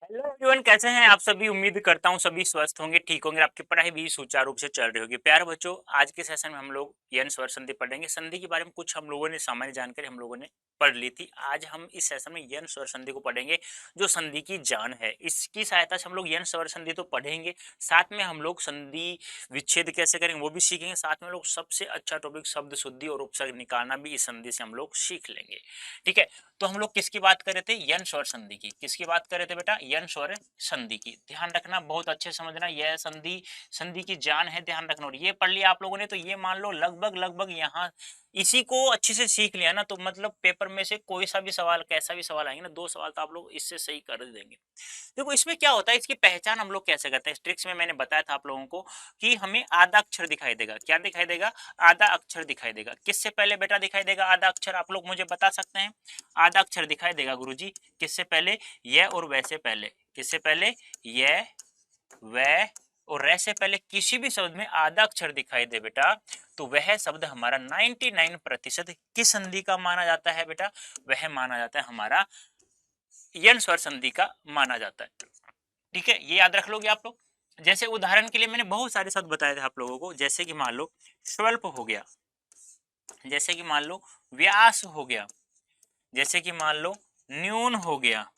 Hello everyone, कैसे हैं आप सभी। उम्मीद करता हूं सभी स्वस्थ होंगे, ठीक होंगे, आपकी पढ़ाई भी सुचारू रूप से चल रही होगी। प्यारे बच्चों, आज के सेशन में हम लोग यन स्वर संधि पढ़ेंगे। संधि के बारे में कुछ हम लोगों ने सामान्य जानकारी हम लोगों ने पढ़ ली थी। आज हम इस सेशन में यन स्वर संधि को पढ़ेंगे, जो संधि की जान है। इसकी सहायता से हम लोग यन स्वर संधि तो पढ़ेंगे, साथ में हम लोग संधि विच्छेद कैसे करेंगे वो भी सीखेंगे। साथ में हम लोग सबसे अच्छा टॉपिक शब्द शुद्धि और उपसर्ग निकालना भी इस संधि से हम लोग सीख लेंगे। ठीक है, तो हम लोग किसकी बात कर रहे थे? यन स्वर संधि की। किसकी बात कर रहे थे बेटा? यन स्वर संधि की। ध्यान रखना, बहुत अच्छे समझना, यह संधि संधि की जान है, ध्यान रखना। और ये पढ़ लिया आप लोगों ने तो ये मान लो लगभग लगभग यहाँ इसी को अच्छे से सीख लिया ना, तो मतलब पेपर में से कोई सा भी सवाल, कैसा भी सवाल आएंगे ना, 2 सवाल तो आप लोग इससे सही कर देंगे। देखो इसमें क्या होता है, इसकी पहचान हम लोग कैसे करते हैं। ट्रिक्स में मैंने बताया था आप लोगों को कि हमें आधा अक्षर दिखाई देगा। क्या दिखाई देगा? आधा अक्षर दिखाई देगा। किससे पहले बेटा दिखाई देगा आधा अक्षर? आप लोग मुझे बता सकते हैं। आधा अक्षर दिखाई देगा गुरुजी किससे पहले? यह और वह से पहले। किससे पहले? यह, वह और रे से पहले किसी भी शब्द में आधा अक्षर दिखाई दे बेटा, तो वह शब्द हमारा 99% किस संधि का माना जाता है बेटा? वह माना जाता है हमारा यन स्वर संधि का माना जाता है। ठीक है, ये याद रख लोगे आप लोग। जैसे उदाहरण के लिए मैंने बहुत सारे शब्द बताए थे आप लोगों को, जैसे कि मान लो स्वल्प हो गया, जैसे कि मान लो व्यास हो गया, जैसे कि मान लो न्यून हो गया,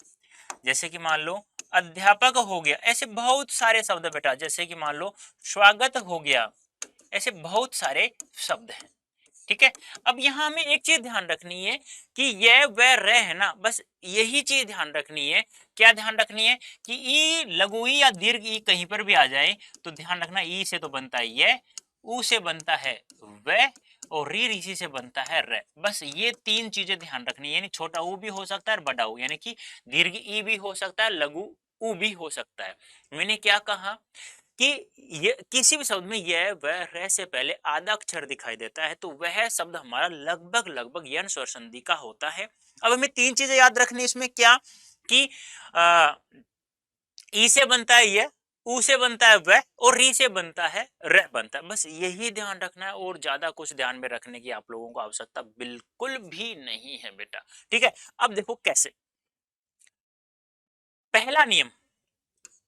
जैसे कि मान लो अध्यापक हो गया। ऐसे बहुत सारे शब्द बेटा, जैसे कि मान लो स्वागत हो गया। ऐसे बहुत सारे शब्द हैं। ठीक है, अब यहाँ हमें एक चीज ध्यान रखनी है कि यह वह रह है ना, बस यही चीज ध्यान रखनी है। क्या ध्यान रखनी है? कि ई, लघु ई या दीर्घ ई कहीं पर भी आ जाए तो ध्यान रखना, ई से तो बनता है यह, ऊ से बनता है वह, और री ऋषि से बनता है र। बस ये 3 चीजें ध्यान रखनी है। यानी छोटा ऊ भी हो सकता है और बड़ा ऊ, यानी कि दीर्घ ई भी हो सकता है, लघु ऊ भी हो सकता है। मैंने क्या कहा कि ये किसी भी शब्द में यह वह रह से पहले आधा अक्षर दिखाई देता है, तो वह शब्द हमारा लगभग लगभग यन स्वर संधि का होता है। अब हमें 3 चीजें याद रखनी इसमें। क्या? कि ई से बनता है यह, ऊ से बनता है वह, और री से बनता है र बनता है। बस यही ध्यान रखना है, और ज्यादा कुछ ध्यान में रखने की आप लोगों को आवश्यकता बिल्कुल भी नहीं है बेटा। ठीक है, अब देखो कैसे। पहला नियम,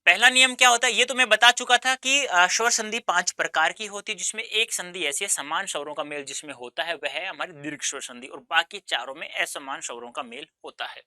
पहला नियम क्या होता है ये तो मैं बता चुका था कि स्वर संधि 5 प्रकार की होती है, जिसमें एक संधि ऐसी है समान स्वरों का मेल जिसमें होता है, वह है हमारी दीर्घ स्वर संधि, और बाकी चारों में असमान स्वरों का मेल होता है।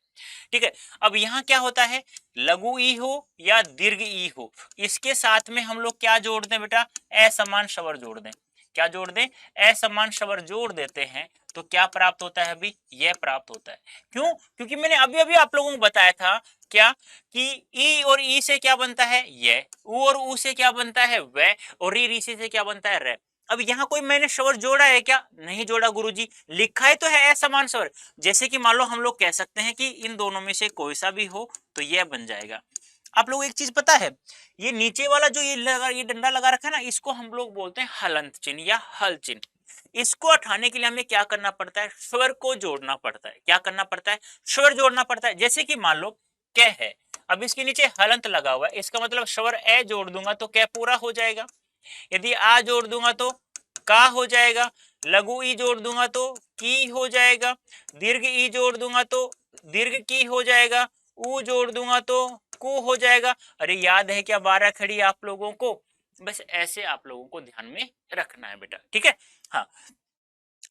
ठीक है, अब यहाँ क्या होता है, लघु ई हो या दीर्घ ई हो, इसके साथ में हम लोग क्या जोड़ दें बेटा? असमान स्वर जोड़ दें। क्या जोड़ दें? असमान स्वर जोड़ देते हैं, तो क्या प्राप्त होता है? अभी यह प्राप्त होता है। क्यों? क्योंकि मैंने अभी अभी आप लोगों को बताया था क्या, कि ई और ई से क्या बनता है? ये। ऊ और ऊ से क्या बनता है? वह। और री री से क्या बनता है? रे। अब यहाँ कोई मैंने स्वर जोड़ा है क्या? नहीं जोड़ा गुरुजी, लिखा ही तो है असमान स्वर। जैसे कि मान लो हम लोग कह सकते हैं कि इन दोनों में से कोई सा भी हो तो यह बन जाएगा। आप लोग एक चीज पता है, ये नीचे वाला जो ये डंडा लगा रखा है ना, इसको हम लोग बोलते हैं हलंत चिन्ह या हल चिन्ह। इसको हटाने के लिए हमें क्या करना पड़ता है? स्वर को जोड़ना पड़ता है। क्या करना पड़ता है? स्वर जोड़ना पड़ता है। जैसे कि मान लो कै है, अब इसके नीचे हलंत लगा हुआ है, इसका मतलब स्वर ए जोड़ दूंगा तो कै पूरा हो जाएगा। यदि आ जोड़ दूंगा तो का हो जाएगा। लघु ई जोड़ दूंगा तो की हो जाएगा। दीर्घ ई जोड़ दूंगा तो दीर्घ की हो जाएगा। ऊ जोड़ दूंगा तो को हो जाएगा। अरे याद है क्या 12 खड़ी आप लोगों को? बस ऐसे आप लोगों को ध्यान में रखना है बेटा। ठीक है, हाँ।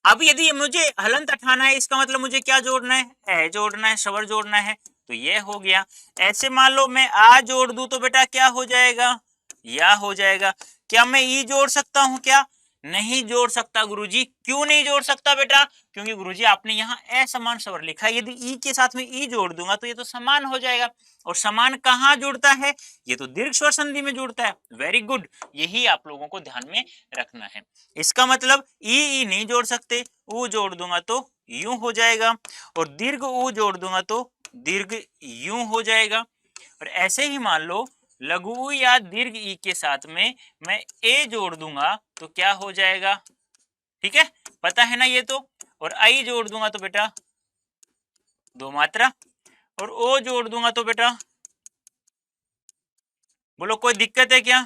अब यदि मुझे हलंत हटाना है, इसका मतलब मुझे क्या जोड़ना है? ए जोड़ना है, स्वर जोड़ना है, तो ये हो गया। ऐसे मान लो मैं आ जोड़ दूं तो बेटा क्या हो जाएगा? या हो जाएगा। क्या मैं ई जोड़ सकता हूं क्या? नहीं जोड़ सकता गुरुजी। क्यों नहीं जोड़ सकता बेटा? क्योंकि गुरुजी आपने यहाँ असमान स्वर लिखा है, यदि ई के साथ में ई जोड़ दूंगा तो ये तो समान हो जाएगा। और समान कहाँ जुड़ता है? ये तो दीर्घ स्वर संधि में जुड़ता है। वेरी गुड, यही आप लोगों को ध्यान में रखना है। इसका मतलब ई नहीं जोड़ सकते, ऊ जोड़ दूंगा तो यूं हो जाएगा, और दीर्घ ऊ जोड़ दूंगा तो दीर्घ यूं हो जाएगा। और ऐसे ही मान लो लघु या दीर्घ ई के साथ में मैं ए जोड़ दूंगा तो क्या हो जाएगा? ठीक है, पता है ना ये तो। और आई जोड़ दूंगा तो बेटा दो मात्रा, और ओ जोड़ दूंगा तो बेटा, बोलो कोई दिक्कत है क्या?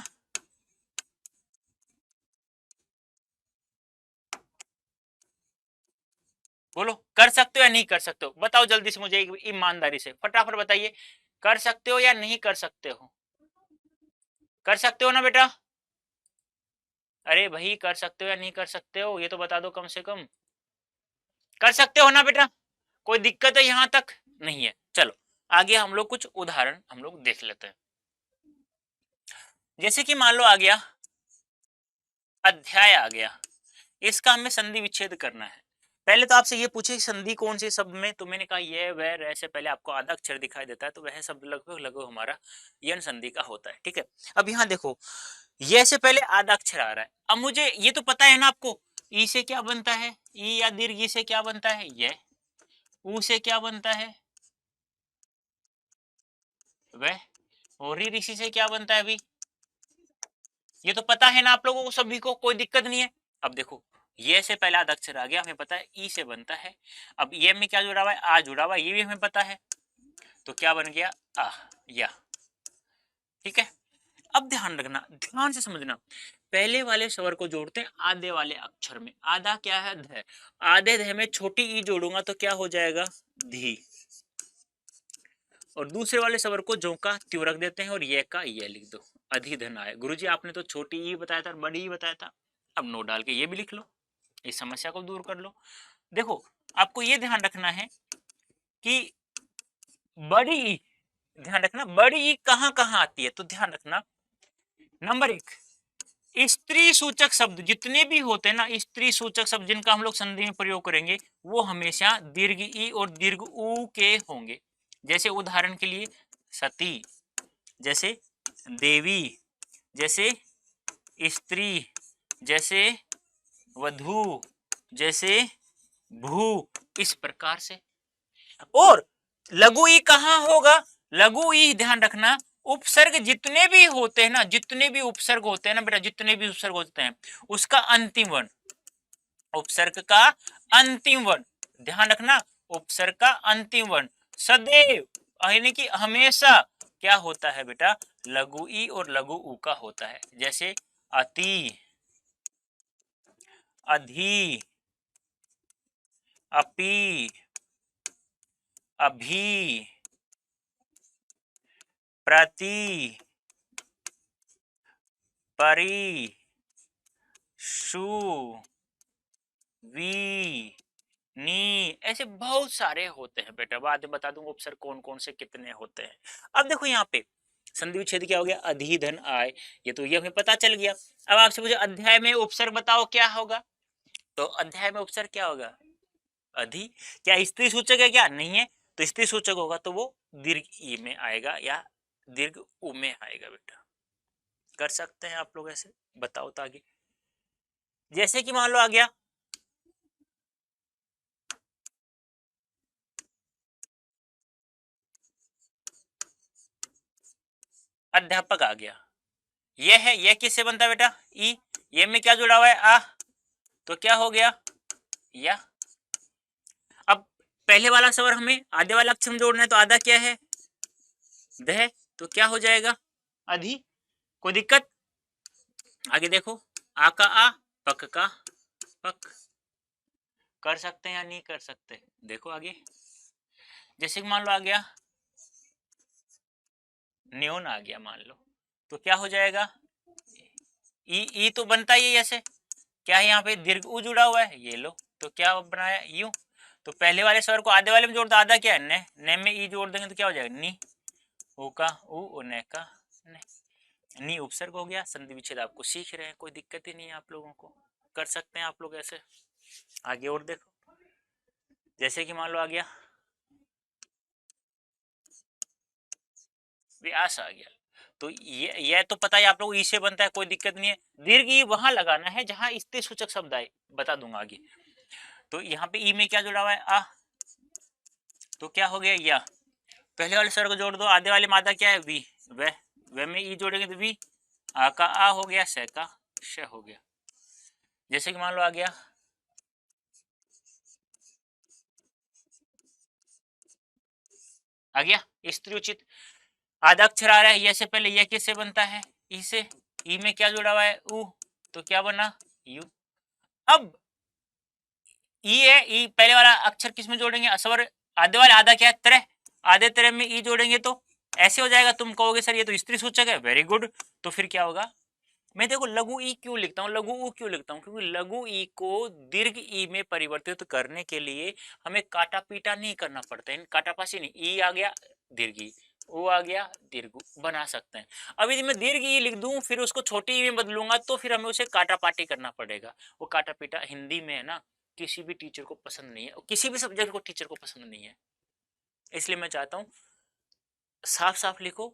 बोलो कर सकते हो या नहीं कर सकते हो? बताओ जल्दी से मुझे ईमानदारी से फटाफट बताइए। कर सकते हो या नहीं कर सकते हो? कर सकते हो ना बेटा? अरे भाई कर सकते हो या नहीं कर सकते हो, ये तो बता दो कम से कम। कर सकते हो ना बेटा? कोई दिक्कत है यहां तक? नहीं है। चलो आगे हम लोग कुछ उदाहरण हम लोग देख लेते हैं। जैसे कि मान लो आ गया अध्याय आ गया, इसका हमें संधि विच्छेद करना है। पहले तो आपसे ये पूछे कि संधि कौन सी शब्द में, तो मैंने कहा ये वह रह से पहले आपको आधा अक्षर दिखाई देता है, तो वह शब्द लगभग लगभग हमारा यन संधि का होता है। ठीक है, अब यहाँ देखो ये से पहले आधा अक्षर आ रहा है। अब मुझे ये तो पता है ना आपको, ई से क्या बनता है, ई या दीर्घ ई से क्या बनता है ये, ऊ से क्या बनता है वह, और री ऋषि से क्या बनता है अभी, ये तो पता है ना आप लोगों को सभी को, कोई दिक्कत नहीं है। अब देखो ये से पहला अक्षर आ गया, हमें पता है ई से बनता है। अब ये में क्या जुड़ा हुआ है, आ जुड़ा हुआ है, ये भी हमें पता है, तो क्या बन गया आ या। ठीक है, अब ध्यान रखना, ध्यान से समझना, पहले वाले स्वर को जोड़ते हैं आधे वाले अक्षर में। आधा क्या है, ध। आधे ध में छोटी ई जोड़ूंगा तो क्या हो जाएगा धी, और दूसरे वाले स्वर को जो का त्यों रख देते हैं और ये का ये लिख दो, अधिधन आए। गुरुजी आपने तो छोटी ई बताया था और बड़ी ई बताया था, अब नो डाल के ये भी लिख लो, इस समस्या को दूर कर लो। देखो आपको ये ध्यान रखना है कि बड़ी ई, ध्यान रखना बड़ी ई कहां कहां आती है, तो ध्यान रखना नंबर एक, स्त्री सूचक शब्द जितने भी होते हैं ना, स्त्री सूचक शब्द जिनका हम लोग संधि में प्रयोग करेंगे वो हमेशा दीर्घ ई और दीर्घ ऊ के होंगे। जैसे उदाहरण के लिए सती, जैसे देवी, जैसे स्त्री, जैसे वधु, जैसे भू, इस प्रकार से। और लघु ई कहां होगा, लघु ई ध्यान रखना उपसर्ग जितने भी होते हैं ना, जितने भी उपसर्ग होते हैं ना बेटा, जितने भी उपसर्ग होते हैं उसका अंतिम वर्ण, उपसर्ग का अंतिम वर्ण, ध्यान रखना उपसर्ग का अंतिम वर्ण सदैव यानी कि हमेशा क्या होता है बेटा, लघु ई और लघु ऊ का होता है। जैसे अति, अधि, अपि, अभी, प्रति, परि, शु, वी, नी, ऐसे बहुत सारे होते हैं बेटा, बाद में बता दूंगा उपसर्ग कौन कौन से कितने होते हैं। अब देखो यहाँ पे संधि विच्छेद क्या हो गया, अधि धन आय, ये तो ये हमें पता चल गया। अब आपसे पूछे अध्याय में उपसर्ग बताओ क्या होगा, तो अध्याय में उपसर्ग क्या होगा अधि, क्या स्त्री सूचक है क्या, नहीं है, तो स्त्री सूचक होगा तो वो दीर्घ ई में आएगा या दीर्घ उ में आएगा बेटा। कर सकते हैं आप लोग ऐसे, बताओ तो आगे। जैसे कि मान लो आ गया अध्यापक आ गया, ये है, ये किससे बनता है बेटा ई, ये में क्या जुड़ा हुआ है आ, तो क्या हो गया या। अब पहले वाला स्वर हमें आधे वाला अक्षर में जोड़ना है, तो आधा क्या है दह, तो क्या हो जाएगा अधि, कोई दिक्कत। आगे देखो आ का आ, पक का पक, कर सकते हैं या नहीं कर सकते, देखो आगे। जैसे कि मान लो आ गया न्यून आ गया मान लो, तो क्या हो जाएगा ई तो बनता ही है, ऐसे क्या है यहाँ पे दीर्घ उ जुड़ा हुआ है, ये लो, तो क्या बनाया यू, तो पहले वाले स्वर को आधे वाले में जोड़ दो, आधा क्या है ने में ई जोड़ देंगे तो क्या हो जाएगा नी, ऊ का ऊ और ने का ने, नी उपसर्ग हो गया। संधि विच्छेद आपको सीख रहे हैं, कोई दिक्कत ही नहीं है आप लोगों को, कर सकते हैं आप लोग ऐसे। आगे और देखो, जैसे कि मान लो आ गया व्यास आ गया, तो ये तो पता है आप लोग ई से बनता है, कोई दिक्कत नहीं है। दीर्घ ई वहां लगाना है जहां स्त्री सूचक शब्द आए, बता दूंगा आगे। तो यहाँ पे ई में क्या जुड़ा हुआ है आ, तो क्या हो गया या, पहले वाले स्वर को जोड़ दो, आधे वाले में आधा क्या है वी, वह में ई जोड़ेंगे तो वी, आ का आ हो गया, श का श हो गया। जैसे कि मान लो आ गया आ गया स्त्री उचित, आधा अक्षर आ रहा है, ये से पहले यह किससे बनता है ई से, ई में क्या जुड़ा हुआ है उ, तो क्या बना यू। अब ई है, ई पहले वाला अक्षर किस में जोड़ेंगे, स्वर आधे वाले, आधा क्या है तरह, आधे तरह में ई जोड़ेंगे तो ऐसे हो जाएगा, तुम कहोगे सर ये तो स्त्री सूचक है, वेरी गुड। तो फिर क्या होगा, मैं देखो लघु ई क्यों लिखता हूँ, लघु ऊ क्यों लिखता हूँ, क्योंकि लघु ई को दीर्घ ई में परिवर्तित करने के लिए हमें काटा पीटा नहीं करना पड़ता है, काटापासी नहीं, ई आ गया दीर्घ ई, ओ आ गया दीर्घ ऊ, बना सकते हैं। अब यदि मैं दीर्घ ई लिख दूं फिर उसको छोटी ई में बदलूंगा तो फिर हमें उसे काटा पाटी करना पड़ेगा। वो काटा पीटा हिंदी में है ना, किसी भी टीचर को पसंद नहीं है, किसी भी सब्जेक्ट को टीचर को पसंद नहीं है। इसलिए मैं चाहता हूँ साफ साफ लिखो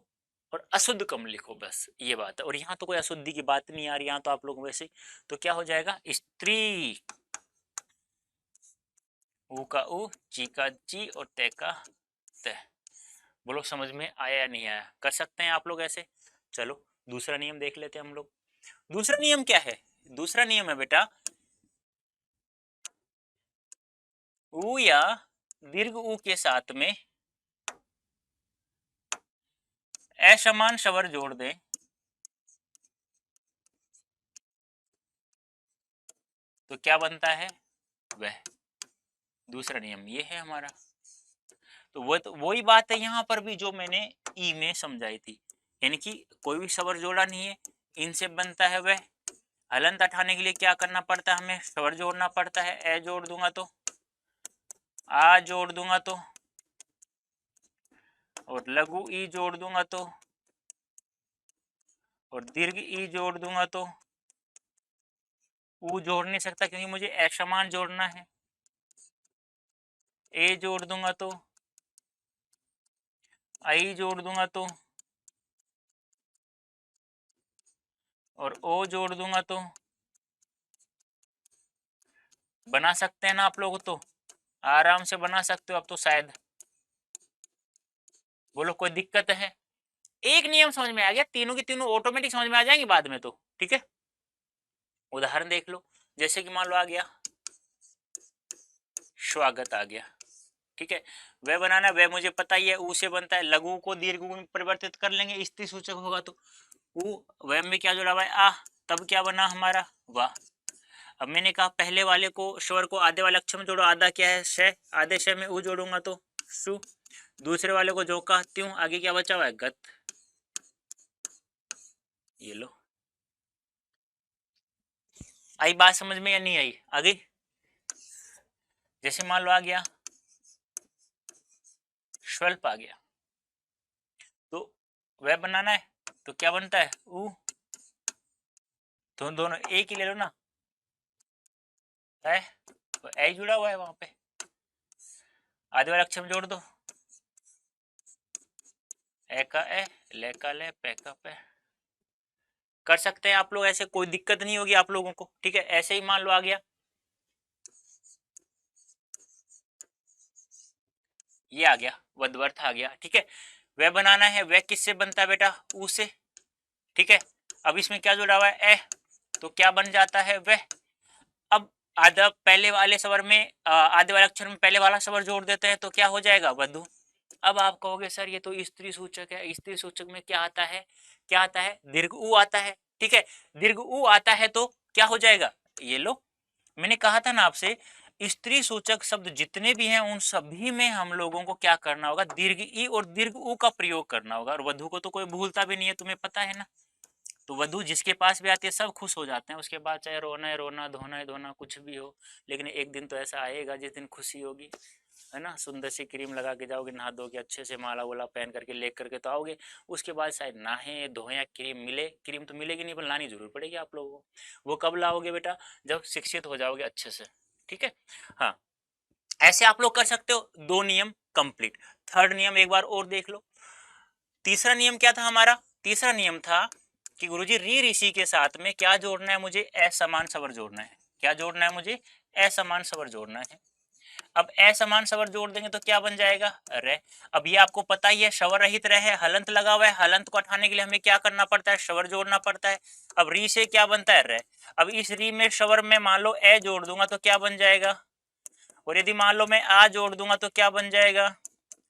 और अशुद्ध कम लिखो, बस ये बात है। और यहाँ तो कोई अशुद्धि की बात नहीं आ रही, यहाँ तो आप लोग वैसे, तो क्या हो जाएगा, स्त्री, ऊ का ऊ, ची का ची और तय का तय। बोलो समझ में आया या नहीं आया, कर सकते हैं आप लोग ऐसे। चलो दूसरा नियम देख लेते हैं हम लोग। दूसरा नियम क्या है, दूसरा नियम है बेटा, ऊ या दीर्घ ऊ के साथ में असमान स्वर जोड़ दें तो क्या बनता है, वह। दूसरा नियम ये है हमारा। तो वो तो वही बात है यहाँ पर भी जो मैंने ई में समझाई थी, यानी कि कोई भी स्वर जोड़ा नहीं है, इनसे बनता है वह। हलंत हटाने के लिए क्या करना पड़ता है, हमें स्वर जोड़ना पड़ता है, ए जोड़ दूंगा तो, आ जोड़ दूंगा तो, और लघु ई जोड़ दूंगा तो, और दीर्घ ई जोड़ दूंगा तो, ऊ जोड़ नहीं सकता क्योंकि मुझे असमान जोड़ना है, ए जोड़ दूंगा तो, आई जोड़ दूंगा तो, और ओ जोड़ दूंगा तो। बना सकते हैं ना आप लोग, तो आराम से बना सकते हो अब तो शायद। बोलो कोई दिक्कत है, एक नियम समझ में आ गया, तीनों की तीनों ऑटोमेटिक समझ में आ जाएंगे बाद में तो, ठीक है। उदाहरण देख लो, जैसे कि मान लो आ गया स्वागत आ गया, ठीक है। वह बनाना, वह मुझे पता ही है, ऊ से बनता है, लघु को दीर्घ में परिवर्तित कर लेंगे, स्त्री सूचक होगा तो ऊ, वह में क्या जोड़ा हुआ है, आ, तब क्या बना हमारा, वाह। अब मैंने कहा पहले वाले को स्वर को आधे वाले अक्षर में जोड़ो, आधा क्या है श, आधे श में ऊ जोड़ूंगा तो सु। दूसरे वाले को जो कहती हूँ, आगे क्या बचा हुआ है, गत। ये लो, आई बात समझ में या नहीं आई, आ गई। जैसे मान लो आ गया स्वल्प आ गया, तो वह बनाना है तो क्या बनता है, ऊ। तो दोनों एक ही ले लो ना, है तो ए जुड़ा हुआ है वहां पे, आधे वाले अक्षर में जोड़ दो, ए का ए, ले का ले, पे का पे। कर सकते हैं आप लोग ऐसे, कोई दिक्कत नहीं होगी आप लोगों को, ठीक है। ऐसे ही मान लो आ गया, ये आ गया वधवर्थ आ गया, ठीक है। वह बनाना है, वह किससे बनता है बेटा, ऊ से, ठीक है। अब इसमें क्या जुड़ा हुआ है, ए, तो क्या बन जाता है वह। अब आधा पहले वाले स्वर में आधे वाले अक्षर में पहले वाला स्वर जोड़ देते हैं तो क्या हो जाएगा, वधु। अब आप कहोगे सर ये तो स्त्री सूचक है, स्त्री सूचक में क्या आता है, क्या आता है, दीर्घ ऊ आता है, ठीक है। दीर्घ ऊ आता है तो क्या हो जाएगा, ये लो, मैंने कहा था ना आपसे, स्त्री सूचक शब्द जितने भी हैं उन सभी में हम लोगों को क्या करना होगा, दीर्घ ई और दीर्घ ऊ का प्रयोग करना होगा। और वधु को तो कोई भूलता भी नहीं है, तुम्हें पता है ना। तो वधु जिसके पास भी आती है सब खुश हो जाते हैं, उसके बाद चाहे रोना है रोना, धोना है धोना, कुछ भी हो, लेकिन एक दिन तो ऐसा आएगा जिस दिन खुशी होगी, है ना। सुंदर सी क्रीम लगा के जाओगे, नहा धो के अच्छे से माला वाला पहन करके ले करके तो आओगे। उसके बाद शायद नहाए धोए या क्रीम मिले, क्रीम तो मिलेगी नहीं पर लानी जरूर पड़ेगी आप लोगों को। वो कब लाओगे बेटा, जब शिक्षित हो जाओगे अच्छे से, ठीक है। हाँ, ऐसे आप लोग कर सकते हो, दो नियम कंप्लीट। थर्ड नियम एक बार और देख लो। तीसरा नियम क्या था हमारा, तीसरा नियम था कि गुरुजी री ऋषि के साथ में क्या जोड़ना है, मुझे असमान स्वर जोड़ना है। क्या जोड़ना है मुझे, असमान स्वर जोड़ना है। अब असमान स्वर जोड़ देंगे तो क्या बन जाएगा, रे। अब ये आपको पता ही है, स्वर रहित रहे, हलंत लगा हुआ है, हलंत को हटाने के लिए हमें क्या करना पड़ता है, स्वर जोड़ना पड़ता है। अब री से क्या बनता है, रे। अब इस री में स्वर में मान लो ए जोड़ दूंगा तो क्या बन जाएगा, और यदि मान लो मैं आ जोड़ दूंगा तो क्या बन जाएगा।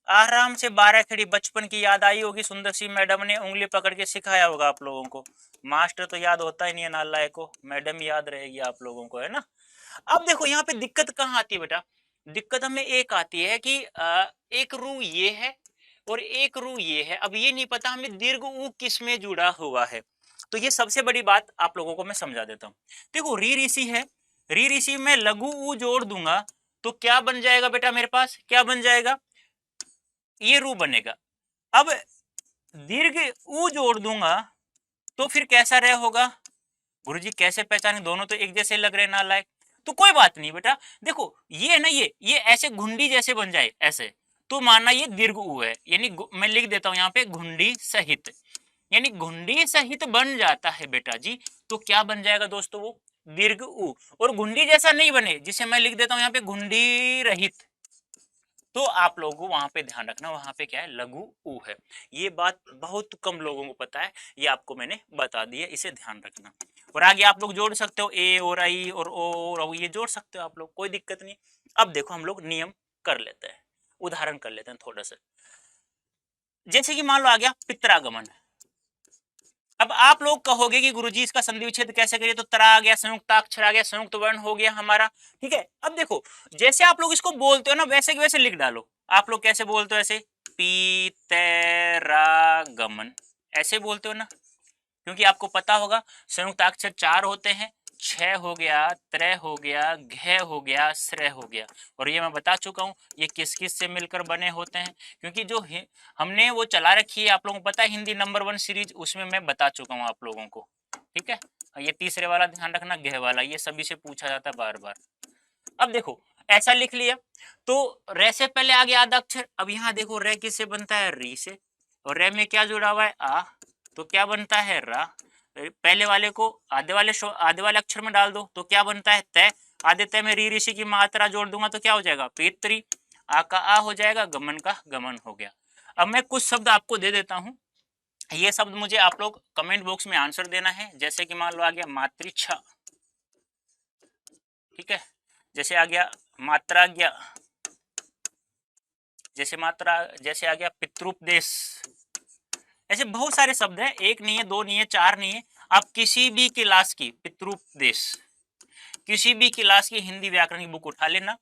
आराम से 12 खड़ी बचपन की याद आई होगी, सुंदर सी मैडम ने उंगली पकड़ के सिखाया होगा आप लोगों को। मास्टर तो याद होता ही नहीं है नालायक को, मैडम याद रहेगी आप लोगों को, है ना। अब देखो यहाँ पे दिक्कत कहाँ आती है बेटा, दिक्कत हमें एक आती है कि एक रू ये है और एक रू ये है। अब ये नहीं पता हमें दीर्घ ऊ किस में जुड़ा हुआ है, तो ये सबसे बड़ी बात आप लोगों को मैं समझा देता हूँ। देखो री ऋषि है, री ऋषि में लघु ऊ जोड़ दूंगा तो क्या बन जाएगा बेटा, मेरे पास क्या बन जाएगा, ये रू बनेगा। अब दीर्घ ऊ जोड़ दूंगा तो फिर कैसा रह होगा, गुरुजी कैसे पहचाने, दोनों तो एक जैसे लग रहे नालायक। तो कोई बात नहीं बेटा, देखो ये है ना, ये ऐसे घुंडी जैसे बन जाए ऐसे, तो मानना ये दीर्घ ऊ है, यानी मैं लिख देता हूं यहाँ पे घुंडी सहित, यानी घुंडी सहित बन जाता है बेटा जी। तो क्या बन जाएगा दोस्तों, वो दीर्घ ऊ। और घुंडी जैसा नहीं बने, जिसे मैं लिख देता हूं यहाँ पे घुंडी रहित, तो आप लोगों को वहां पे ध्यान रखना, वहां पे क्या है, लघु ऊ है। ये बात बहुत कम लोगों को पता है, ये आपको मैंने बता दी है, इसे ध्यान रखना। और आगे आप लोग जोड़ सकते हो, ए और आई और ओ और औ, ये जोड़ सकते हो आप लोग, कोई दिक्कत नहीं। अब देखो हम लोग नियम कर लेते हैं, उदाहरण कर लेते हैं थोड़ा सा। जैसे कि मान लो आ गया पित्रागमन। अब आप लोग कहोगे कि गुरुजी इसका संधि विच्छेद कैसे करिए, तो तरा आ गया, संयुक्ताक्षर आ गया, संयुक्त वर्ण हो गया हमारा, ठीक है। अब देखो जैसे आप लोग इसको बोलते हो ना, वैसे के वैसे लिख डालो। आप लोग कैसे बोलते हो, ऐसे पितरागमन ऐसे बोलते हो ना, क्योंकि आपको पता होगा संयुक्ताक्षर 4 होते हैं, 6 हो गया, त्रय हो गया, घ हो गया, श्रय हो गया। और ये मैं बता चुका हूँ ये किस किस से मिलकर बने होते हैं, क्योंकि जो हमने वो चला रखी है, आप लोगों को पता है हिंदी नंबर 1 सीरीज, उसमें मैं बता चुका हूँ आप लोगों को, ठीक है। ये तीसरे वाला ध्यान रखना, घ वाला, ये सभी से पूछा जाता है बार बार। अब देखो ऐसा लिख लिया, तो रे से पहले आ गया आधा अक्षर। अब यहाँ देखो रे किससे बनता है, री से, और रे में क्या जुड़ा हुआ है, आ, तो क्या बनता है, रा। पहले वाले को आधे वाले अक्षर में डाल दो तो क्या बनता है, तय। आधे तय में री ऋषि की मात्रा जोड़ दूंगा तो क्या हो जाएगा, पितरी। आ का आ हो जाएगा, गमन का गमन हो गया। अब मैं कुछ शब्द आपको दे देता हूं, ये शब्द मुझे आप लोग कमेंट बॉक्स में आंसर देना है। जैसे कि मान लो आ गया मातृच्छा, ठीक है। जैसे आ गया मात्राज्ञा, जैसे आ गया पितृपदेश। ऐसे बहुत सारे शब्द हैं, एक नहीं है, दो नहीं है, चार नहीं है। आप किसी भी क्लास की पितृपदेश, किसी भी क्लास की हिंदी व्याकरण की बुक उठा लेना।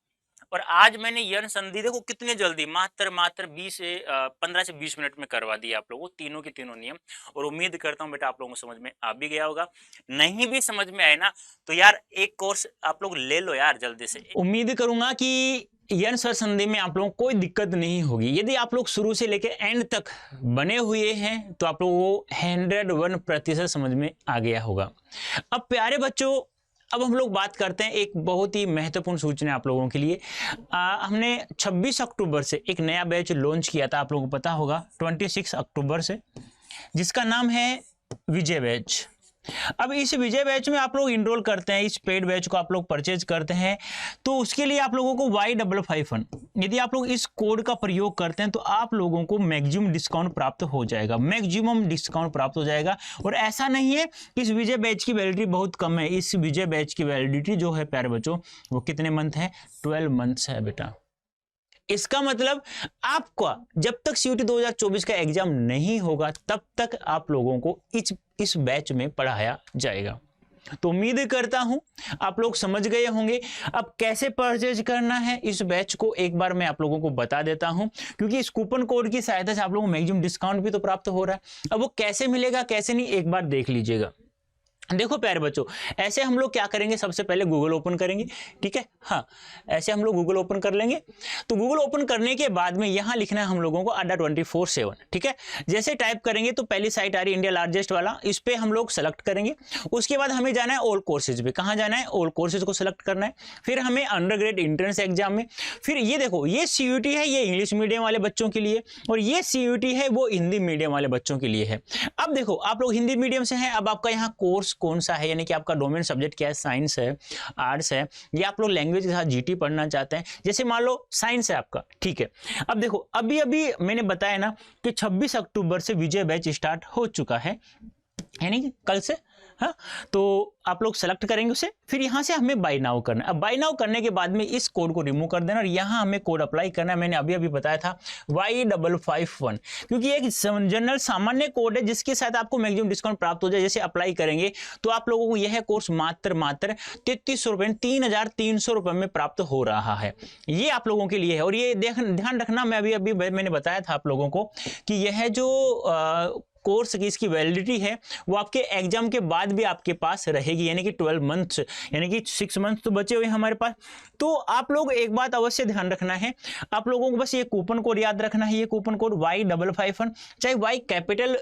और आज मैंने यन संधि देखो कितने जल्दी, मात्र 15 से 20 मिनट में करवा दिया आप लोगों को, तीनों के तीनों नियम। और उम्मीद करता हूं बेटा आप लोगों को समझ में आ भी गया होगा। नहीं भी समझ में आए ना तो यार एक कोर्स आप लोग ले लो यार जल्दी से। उम्मीद करूंगा कि यन स्वर संधि में आप लोगों को कोई दिक्कत नहीं होगी। यदि आप लोग शुरू से लेकर एंड तक बने हुए हैं तो आप लोगों को 101% समझ में आ गया होगा। अब प्यारे बच्चों, अब हम लोग बात करते हैं एक बहुत ही महत्वपूर्ण सूचना आप लोगों के लिए। हमने 26 अक्टूबर से एक नया बैच लॉन्च किया था, आप लोगों को पता होगा, 26 अक्टूबर से, जिसका नाम है विजय बैच। अब इस विजय बैच में आप लोग इनरोल करते हैं, इस पेड बैच को आप लोग परचेज करते हैं, तो उसके लिए आप लोगों को Y551, यदि आप लोग इस कोड का प्रयोग करते हैं तो आप लोगों को मैक्सिमम डिस्काउंट प्राप्त हो जाएगा, मैक्सिमम डिस्काउंट प्राप्त हो जाएगा। और ऐसा नहीं है कि इस विजय बैच की वैलिडिटी बहुत कम है, इस विजय बैच की वैलिडिटी जो है प्यारे बच्चों वो कितने मंथ है, 12 मंथ्स है बेटा। इसका मतलब आपका जब तक CUET 2024 का एग्जाम नहीं होगा तब तक आप लोगों को इस बैच में पढ़ाया जाएगा। तो उम्मीद करता हूं आप लोग समझ गए होंगे। अब कैसे परचेज करना है इस बैच को एक बार मैं आप लोगों को बता देता हूं, क्योंकि इस कूपन कोड की सहायता से आप लोगों को मैक्सिमम डिस्काउंट भी तो प्राप्त हो रहा है। अब वो कैसे मिलेगा कैसे नहीं, एक बार देख लीजिएगा। देखो प्यारे बच्चों, ऐसे हम लोग क्या करेंगे, सबसे पहले गूगल ओपन करेंगे, ठीक है। हाँ, ऐसे हम लोग गूगल ओपन कर लेंगे। तो गूगल ओपन करने के बाद में यहाँ लिखना है हम लोगों को अड्डा 24/7, ठीक है। जैसे टाइप करेंगे तो पहली साइट आ रही है इंडिया लार्जेस्ट वाला, इस पर हम लोग सेलेक्ट करेंगे। उसके बाद हमें जाना है ऑल कोर्सेज पे, कहाँ जाना है, ऑल कोर्सेज को सिलेक्ट करना है। फिर हमें अंडर ग्रेड इंट्रेंस एग्जाम में, फिर ये देखो ये CUET है, ये इंग्लिश मीडियम वाले बच्चों के लिए, और ये CUET है वो हिंदी मीडियम वाले बच्चों के लिए है। अब देखो आप लोग हिंदी मीडियम से हैं, अब आपका यहाँ कोर्स कौन सा है, यानी कि आपका डोमेन सब्जेक्ट क्या है, साइंस है, आर्ट्स है, या आप लोग लैंग्वेज के साथ GT पढ़ना चाहते हैं। जैसे मान लो साइंस है आपका, ठीक है। अब देखो अभी मैंने बताया ना कि 26 अक्टूबर से विजय बैच स्टार्ट हो चुका है। यानी कि कल से। हाँ, तो आप लोग सेलेक्ट करेंगे उसे, फिर यहाँ से हमें बाय नाउ करना है। अब बाय नाउ करने के बाद में इस कोड को रिमूव कर देना और यहाँ हमें कोड अप्लाई करना है। मैंने अभी बताया था Y551, क्योंकि एक जनरल सामान्य कोड है जिसके साथ आपको मैक्सिमम डिस्काउंट प्राप्त हो जाए। जैसे अप्लाई करेंगे तो आप लोगों को यह कोर्स मात्र 3300 रुपये, 3300 रुपये में प्राप्त हो रहा है। ये आप लोगों के लिए है। और ये ध्यान रखना, मैं अभी मैंने बताया था आप लोगों को कि यह जो कोर्स की इसकी वैलिडिटी है वो आपके एग्जाम के बाद भी आपके पास रहेगी, यानी कि 12 मंथ्स, यानी कि 6 मंथ तो बचे हुए हैं हमारे पास। तो आप लोग एक बात अवश्य ध्यान रखना है, आप लोगों को बस ये कूपन कोड याद रखना है। ये कूपन कोड Y551, चाहे Y कैपिटल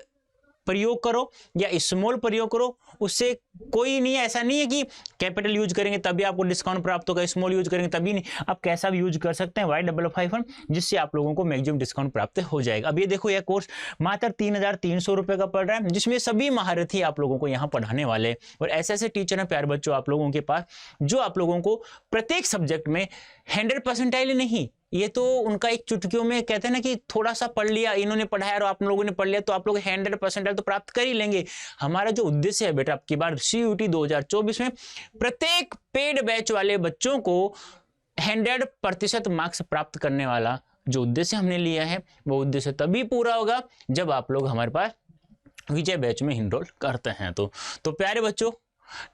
प्रयोग करो या स्मॉल प्रयोग करो, उससे कोई नहीं है। ऐसा नहीं है कि कैपिटल यूज करेंगे तभी आपको डिस्काउंट प्राप्त होगा, स्मॉल यूज करेंगे तभी नहीं। आप कैसा भी यूज कर सकते हैं Y551, जिससे आप लोगों को मैक्सिमम डिस्काउंट प्राप्त हो जाएगा। अब ये देखो, यह कोर्स मात्र 3300 रुपये का पड़ रहा है, जिसमें सभी महारथी आप लोगों को यहाँ पढ़ाने वाले और ऐसे ऐसे टीचर हैं प्यारे बच्चों आप लोगों के पास, जो आप लोगों को प्रत्येक सब्जेक्ट में 100% नहीं, ये तो उनका एक चुटकियों में कहते हैं ना कि थोड़ा सा पढ़ लिया, इन्होंने पढ़ाया और आप लोगों ने पढ़ लिया तो आप लोग 100% तो प्राप्त कर ही लेंगे। हमारा जो उद्देश्य है बेटा, आपकी बार CUET 2024 में प्रत्येक पेड बैच वाले बच्चों को 100% मार्क्स प्राप्त करने वाला जो उद्देश्य हमने लिया है, वो उद्देश्य तभी पूरा होगा जब आप लोग हमारे पास विजय बैच में इनरोल करते हैं। तो प्यारे बच्चों,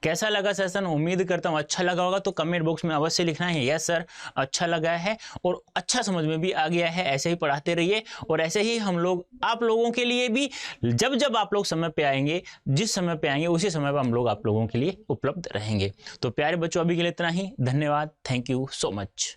कैसा लगा सेशन? उम्मीद करता हूँ अच्छा लगा होगा। तो कमेंट बॉक्स में अवश्य लिखना है यस सर अच्छा लगा है और अच्छा समझ में भी आ गया है। ऐसे ही पढ़ाते रहिए और ऐसे ही हम लोग आप लोगों के लिए भी जब जब आप लोग समय पे आएंगे, जिस समय पे आएंगे उसी समय पर हम लोग आप लोगों के लिए उपलब्ध रहेंगे। तो प्यारे बच्चों, अभी के लिए इतना ही। धन्यवाद। Thank you so much.